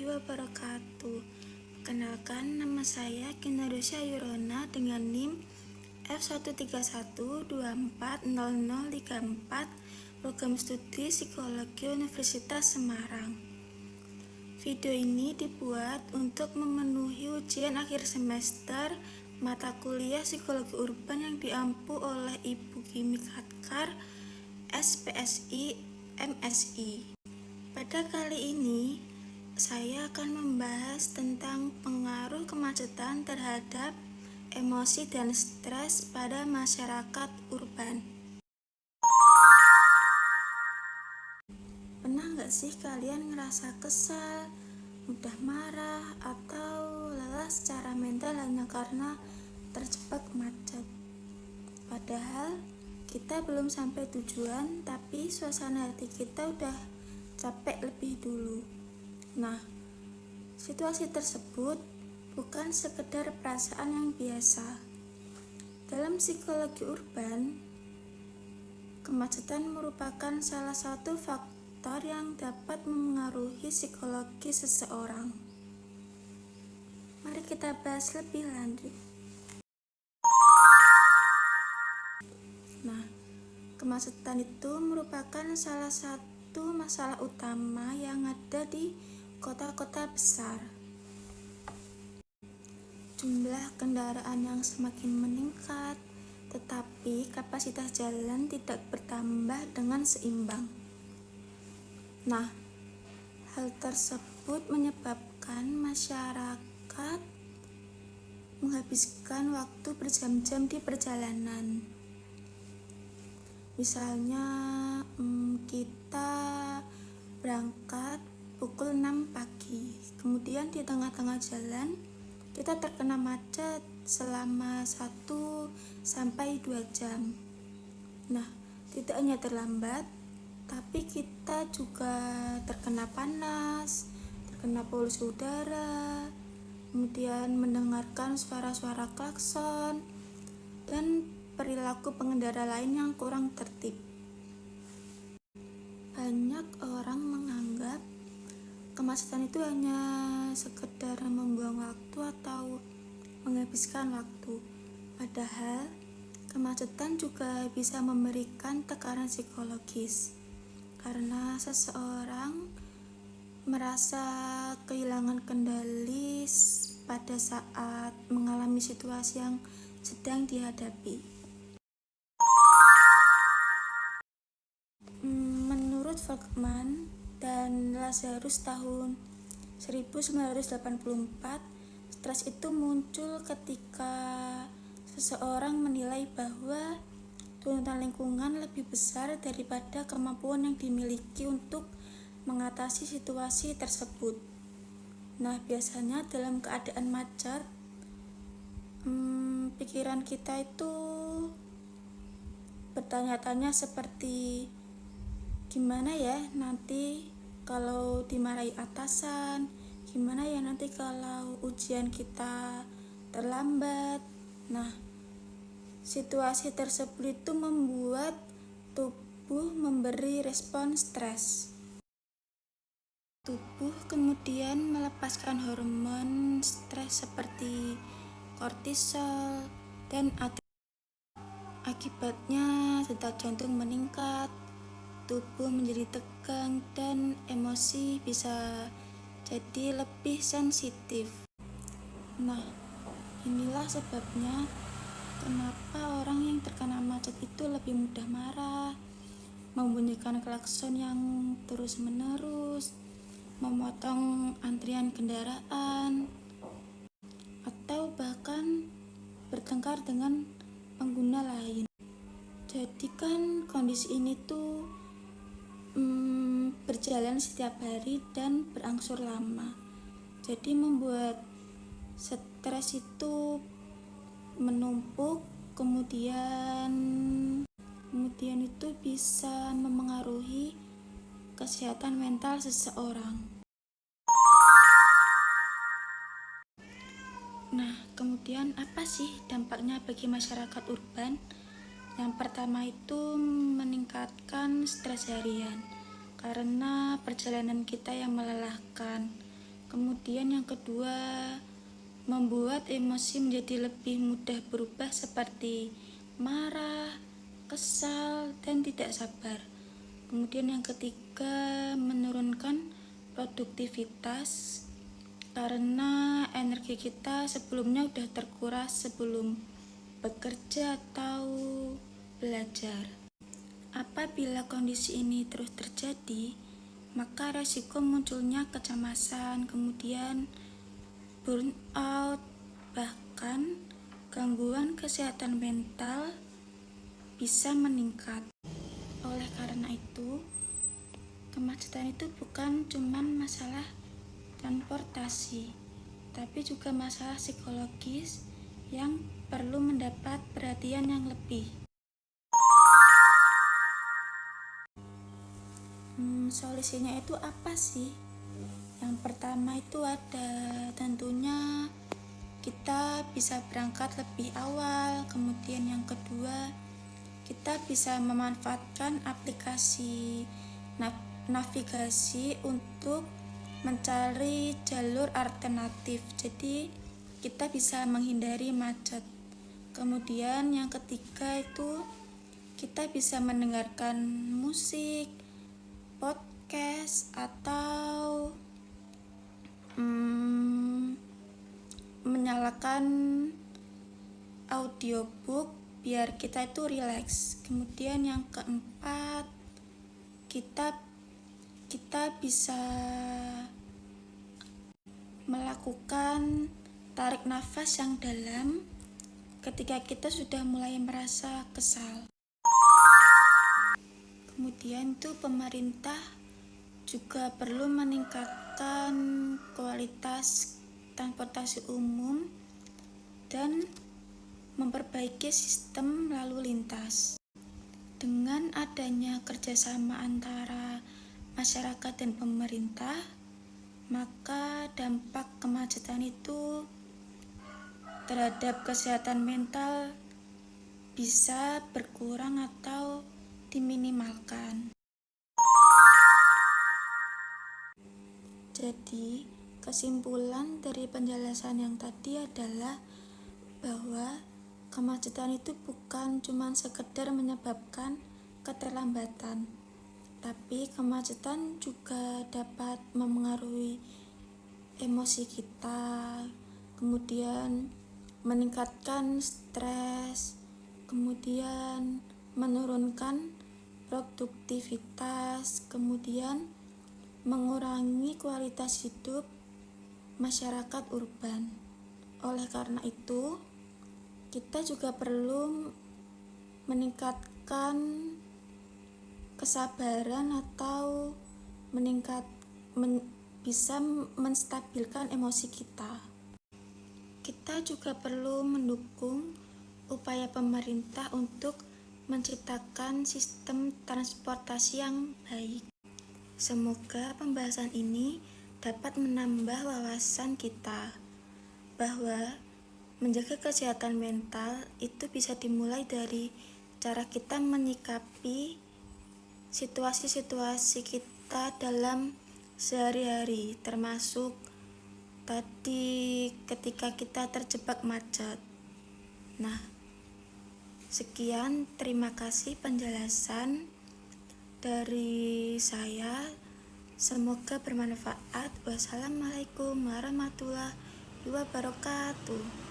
warahmatullahi wabarakatuh. Kenalkan, nama saya Kinarusya Yurona dengan NIM F131240034, Program Studi Psikologi Universitas Semarang. Video ini dibuat untuk memenuhi ujian akhir semester mata kuliah Psikologi Urban yang diampu oleh Ibu Kimi Khatkar, SPSI, MSI. Pada kali ini, saya akan membahas tentang pengaruh kemacetan terhadap emosi dan stres pada masyarakat urban. Pernah nggak sih kalian ngerasa kesal, mudah marah, atau lelah secara mental hanya karena terjebak macet? Padahal kita belum sampai tujuan, tapi suasana hati kita udah capek lebih dulu. Nah, situasi tersebut bukan sekedar perasaan yang biasa. Dalam psikologi urban, kemacetan merupakan salah satu faktor yang dapat memengaruhi psikologi seseorang. Mari kita bahas lebih lanjut. Nah, kemacetan itu merupakan salah satu masalah utama yang ada di kota-kota besar. Jumlah kendaraan yang semakin meningkat, tetapi kapasitas jalan tidak bertambah dengan seimbang. Nah, hal tersebut menyebabkan masyarakat menghabiskan waktu berjam-jam di perjalanan. Misalnya kita berangkat pukul 6 pagi, kemudian di tengah-tengah jalan kita terkena macet selama 1-2 jam. Nah, tidak hanya terlambat, tapi kita juga terkena panas, terkena polusi udara, kemudian mendengarkan suara-suara klakson, dan perilaku pengendara lain yang kurang tertib. Banyak orang menganggap kemacetan itu hanya sekedar membuang waktu atau menghabiskan waktu. Padahal kemacetan juga bisa memberikan tekanan psikologis karena seseorang merasa kehilangan kendali pada saat mengalami situasi yang sedang dihadapi. Menurut Volkmann dan Lazarus tahun 1984, stres itu muncul ketika seseorang menilai bahwa tuntutan lingkungan lebih besar daripada kemampuan yang dimiliki untuk mengatasi situasi tersebut. Nah, biasanya dalam keadaan macet, pikiran kita itu bertanya-tanya seperti, gimana ya nanti kalau dimarahi atasan, gimana ya nanti kalau ujian kita terlambat. Nah, situasi tersebut itu membuat tubuh memberi respon stres. Tubuh kemudian melepaskan hormon stres seperti kortisol dan adrenalin. Akibatnya detak jantung meningkat, tubuh menjadi tegang, dan emosi bisa jadi lebih sensitif. Nah, inilah sebabnya kenapa orang yang terkena macet itu lebih mudah marah, membunyikan klakson yang terus-menerus, memotong antrian kendaraan, atau bahkan bertengkar dengan pengguna lain. Jadi kan kondisi ini tuh berjalan setiap hari dan berangsur lama. Jadi membuat stres itu menumpuk, kemudian itu bisa memengaruhi kesehatan mental seseorang. Nah, kemudian apa sih dampaknya bagi masyarakat urban? Yang pertama itu meningkatkan stres harian karena perjalanan kita yang melelahkan. Kemudian yang kedua, membuat emosi menjadi lebih mudah berubah seperti marah, kesal, dan tidak sabar. Kemudian yang ketiga, menurunkan produktivitas karena energi kita sebelumnya udah terkuras sebelum bekerja atau belajar. Apabila kondisi ini terus terjadi, maka resiko munculnya kecemasan, kemudian burnout, bahkan gangguan kesehatan mental bisa meningkat. Oleh karena itu, kemacetan itu bukan cuma masalah transportasi, tapi juga masalah psikologis yang perlu mendapat perhatian yang lebih. Solusinya itu apa sih? Yang pertama itu ada tentunya kita bisa berangkat lebih awal. Kemudian yang kedua, kita bisa memanfaatkan aplikasi navigasi untuk mencari jalur alternatif. Jadi kita bisa menghindari macet. Kemudian yang ketiga itu kita bisa mendengarkan musik, podcast, atau menyalakan audiobook biar kita itu rileks. Kemudian yang keempat, kita bisa melakukan tarik nafas yang dalam ketika kita sudah mulai merasa kesal. Kemudian itu pemerintah juga perlu meningkatkan kualitas transportasi umum dan memperbaiki sistem lalu lintas. Dengan adanya kerjasama antara masyarakat dan pemerintah, maka dampak kemacetan itu terhadap kesehatan mental bisa berkurang atau diminimalkan. Jadi, kesimpulan dari penjelasan yang tadi adalah bahwa kemacetan itu bukan cuma sekedar menyebabkan keterlambatan, tapi kemacetan juga dapat memengaruhi emosi kita, kemudian meningkatkan stres, kemudian menurunkan produktivitas, kemudian mengurangi kualitas hidup masyarakat urban. Oleh karena itu, kita juga perlu meningkatkan kesabaran atau bisa menstabilkan emosi kita. Kita juga perlu mendukung upaya pemerintah untuk menciptakan sistem transportasi yang baik. Semoga pembahasan ini dapat menambah wawasan kita bahwa menjaga kesehatan mental itu bisa dimulai dari cara kita menyikapi situasi-situasi kita dalam sehari-hari, termasuk tadi ketika kita terjebak macet. Nah, sekian, terima kasih penjelasan dari saya. Semoga bermanfaat. Wassalamualaikum warahmatullahi wabarakatuh.